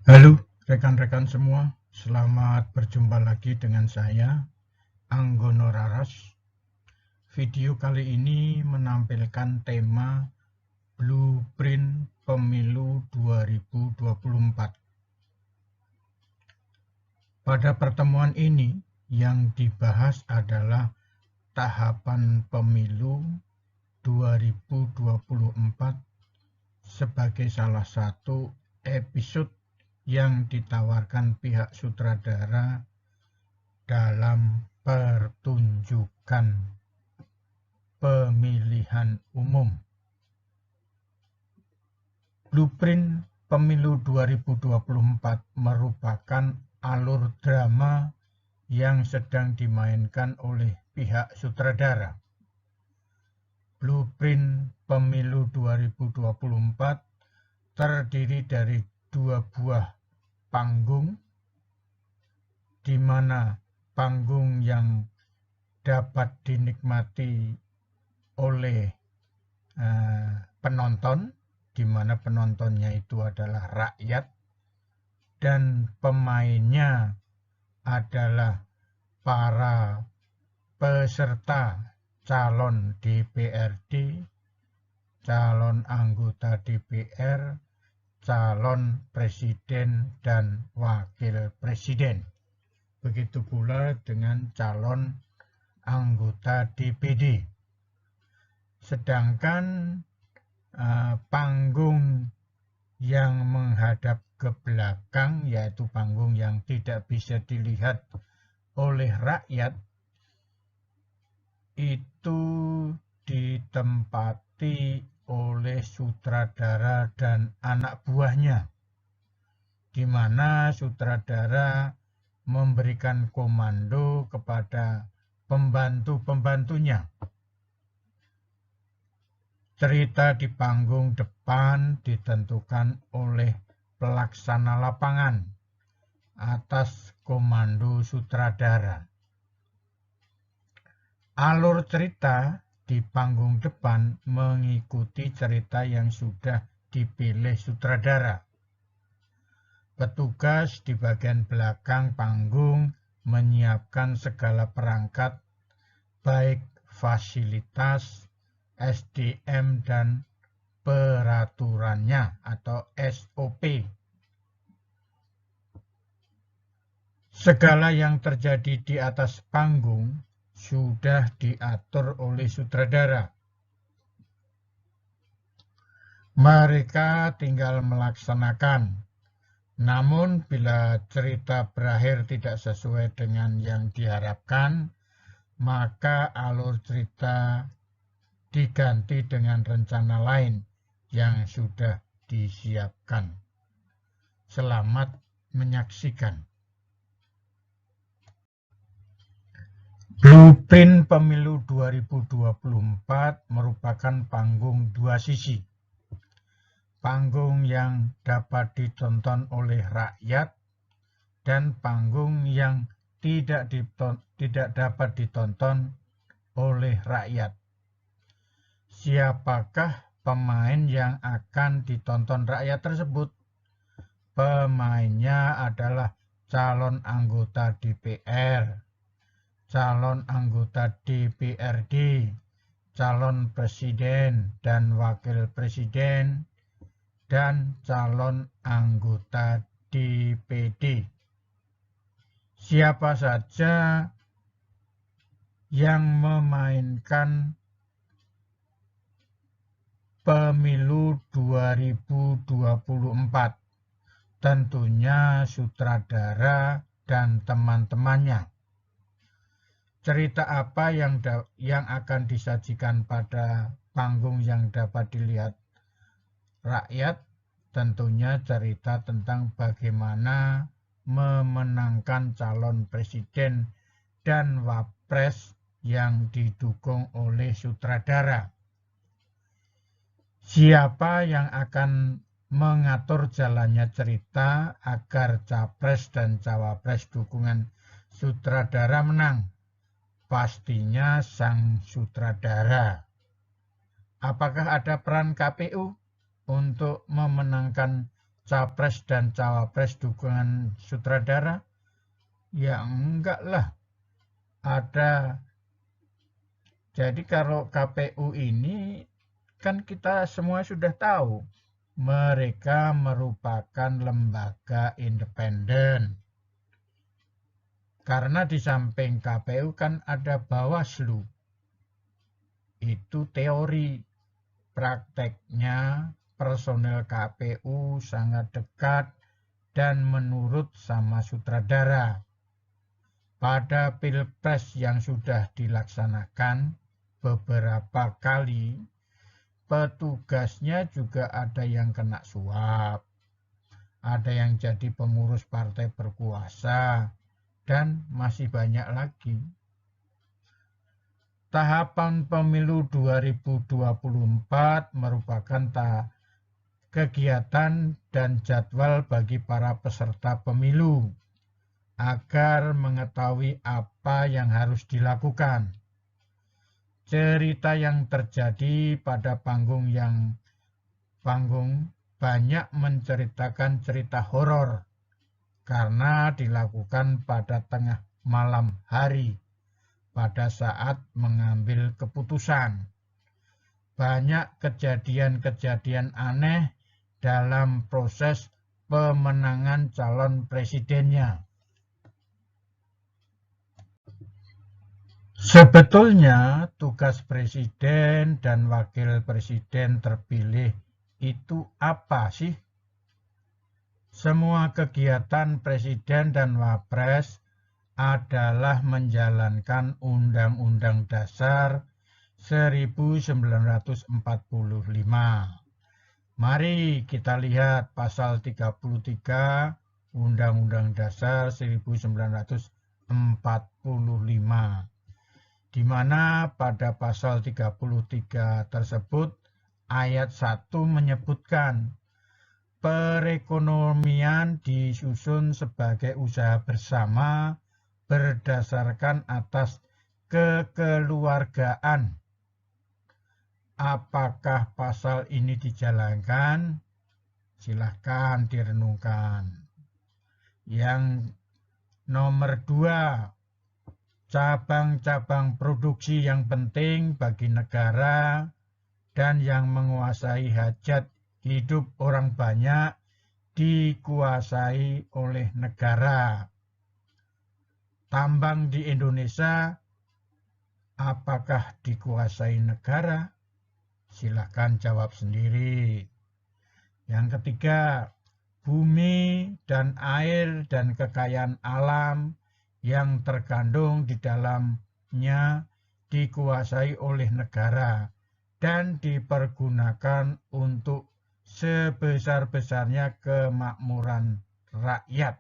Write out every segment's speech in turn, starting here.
Halo rekan-rekan semua, selamat berjumpa lagi dengan saya, Anggono Raras. Video kali ini menampilkan tema Blueprint Pemilu 2024. Pada pertemuan ini, yang dibahas adalah tahapan pemilu 2024 sebagai salah satu episode yang ditawarkan pihak sutradara dalam pertunjukan pemilihan umum. Blueprint Pemilu 2024 merupakan alur drama yang sedang dimainkan oleh pihak sutradara. Blueprint Pemilu 2024 terdiri dari dua buah panggung, di mana panggung yang dapat dinikmati oleh penonton, di mana penontonnya itu adalah rakyat, dan pemainnya adalah para peserta calon DPRD, calon anggota DPR, calon presiden dan wakil presiden. Begitu pula dengan calon anggota DPD. Sedangkan panggung yang menghadap ke belakang, yaitu panggung yang tidak bisa dilihat oleh rakyat, itu ditempati oleh sutradara dan anak buahnya, di mana sutradara memberikan komando kepada pembantu-pembantunya. Cerita di panggung depan ditentukan oleh pelaksana lapangan atas komando sutradara. Alur cerita di panggung depan mengikuti cerita yang sudah dipilih sutradara. Petugas di bagian belakang panggung menyiapkan segala perangkat, baik fasilitas, SDM, dan peraturannya atau SOP. Segala yang terjadi di atas panggung sudah diatur oleh sutradara. Mereka tinggal melaksanakan. Namun bila cerita berakhir tidak sesuai dengan yang diharapkan, maka alur cerita diganti dengan rencana lain yang sudah disiapkan. Selamat menyaksikan. Blueprint Pemilu 2024 merupakan panggung dua sisi. Panggung yang dapat ditonton oleh rakyat dan panggung yang tidak dapat ditonton oleh rakyat. Siapakah pemain yang akan ditonton rakyat tersebut? Pemainnya adalah calon anggota DPR, calon anggota DPRD, calon presiden dan wakil presiden, dan calon anggota DPD. Siapa saja yang memainkan Pemilu 2024? Tentunya sutradara dan teman-temannya. Cerita apa yang akan disajikan pada panggung yang dapat dilihat rakyat? Tentunya cerita tentang bagaimana memenangkan calon presiden dan wapres yang didukung oleh sutradara. Siapa yang akan mengatur jalannya cerita agar capres dan cawapres dukungan sutradara menang? Pastinya sang sutradara. Apakah ada peran KPU untuk memenangkan capres dan cawapres dukungan sutradara? Ya enggak lah. Jadi kalau KPU ini kan kita semua sudah tahu, mereka merupakan lembaga independen. Karena di samping KPU kan ada Bawaslu. Itu teori. Prakteknya personel KPU sangat dekat dan menurut sama sutradara. Pada pilpres yang sudah dilaksanakan beberapa kali, petugasnya juga ada yang kena suap, ada yang jadi pengurus partai berkuasa, dan masih banyak lagi. Tahapan pemilu 2024 merupakan kegiatan dan jadwal bagi para peserta pemilu agar mengetahui apa yang harus dilakukan. Cerita yang terjadi pada panggung banyak menceritakan cerita horor karena dilakukan pada tengah malam hari pada saat mengambil keputusan. Banyak kejadian-kejadian aneh dalam proses pemenangan calon presidennya. Sebetulnya tugas presiden dan wakil presiden terpilih itu apa sih? Semua kegiatan presiden dan wapres adalah menjalankan Undang-Undang Dasar 1945. Mari kita lihat pasal 33 Undang-Undang Dasar 1945. Di mana pada pasal 33 tersebut ayat 1 menyebutkan perekonomian disusun sebagai usaha bersama berdasarkan atas kekeluargaan. Apakah pasal ini dijalankan? Silahkan direnungkan. Yang nomor 2, cabang-cabang produksi yang penting bagi negara dan yang menguasai hajat hidup orang banyak dikuasai oleh negara. Tambang di Indonesia apakah dikuasai negara? Silahkan jawab sendiri. Yang ketiga, bumi dan air dan kekayaan alam yang terkandung di dalamnya dikuasai oleh negara dan dipergunakan untuk sebesar-besarnya kemakmuran rakyat.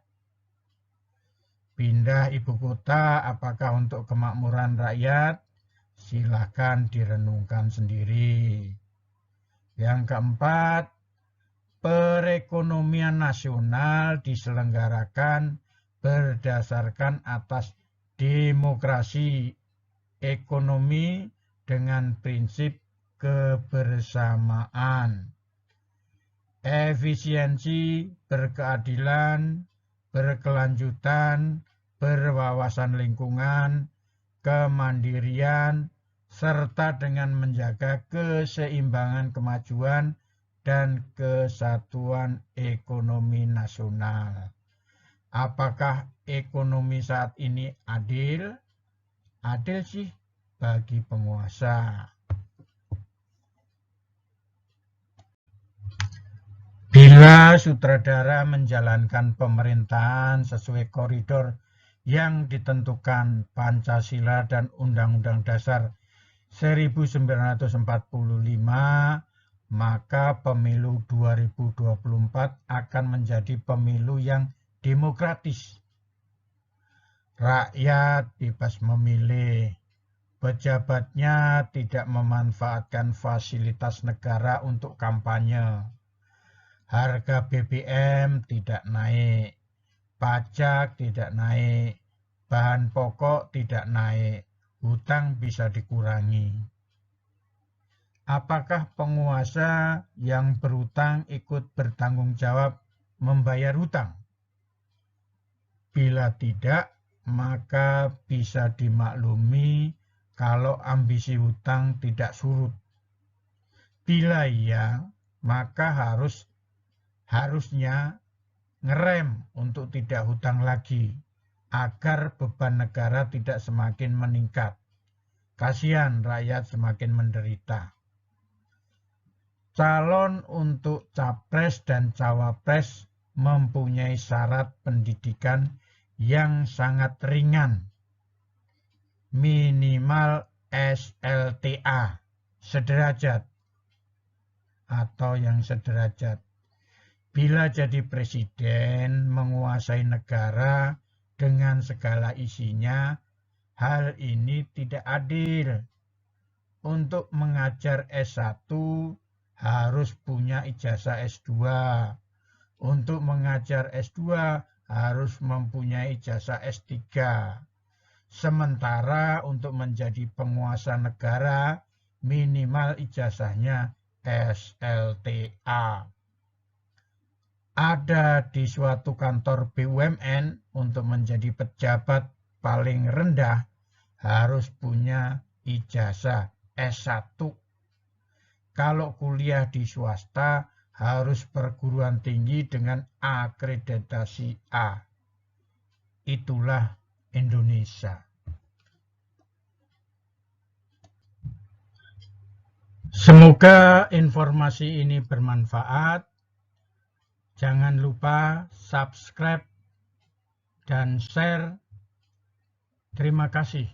Pindah ibu kota apakah untuk kemakmuran rakyat? Silahkan direnungkan sendiri. Yang keempat, perekonomian nasional diselenggarakan berdasarkan atas demokrasi ekonomi dengan prinsip kebersamaan, efisiensi, berkeadilan, berkelanjutan, berwawasan lingkungan, kemandirian, serta dengan menjaga keseimbangan kemajuan dan kesatuan ekonomi nasional. Apakah ekonomi saat ini adil? Adil sih bagi penguasa. Bila sutradara menjalankan pemerintahan sesuai koridor yang ditentukan Pancasila dan Undang-Undang Dasar 1945, maka pemilu 2024 akan menjadi pemilu yang demokratis. Rakyat bebas memilih. Pejabatnya tidak memanfaatkan fasilitas negara untuk kampanye. Harga BBM tidak naik. Pajak tidak naik. Bahan pokok tidak naik. Hutang bisa dikurangi. Apakah penguasa yang berhutang ikut bertanggung jawab membayar hutang. Bila tidak, maka bisa dimaklumi kalau ambisi hutang tidak surut. Bila iya, maka harusnya ngerem untuk tidak hutang lagi, agar beban negara tidak semakin meningkat. Kasihan rakyat semakin menderita. Calon untuk capres dan cawapres mempunyai syarat pendidikan yang sangat ringan, minimal SLTA, sederajat atau yang sederajat. Bila jadi presiden menguasai negara dengan segala isinya, hal ini tidak adil. Untuk mengajar S1 harus punya ijazah S2. Untuk mengajar S2 harus mempunyai ijazah S3. Sementara untuk menjadi penguasa negara, minimal ijazahnya SLTA. Ada di suatu kantor BUMN untuk menjadi pejabat paling rendah harus punya ijazah S1. Kalau kuliah di swasta harus perguruan tinggi dengan akreditasi A. Itulah Indonesia. Semoga informasi ini bermanfaat. Jangan lupa subscribe dan share. Terima kasih.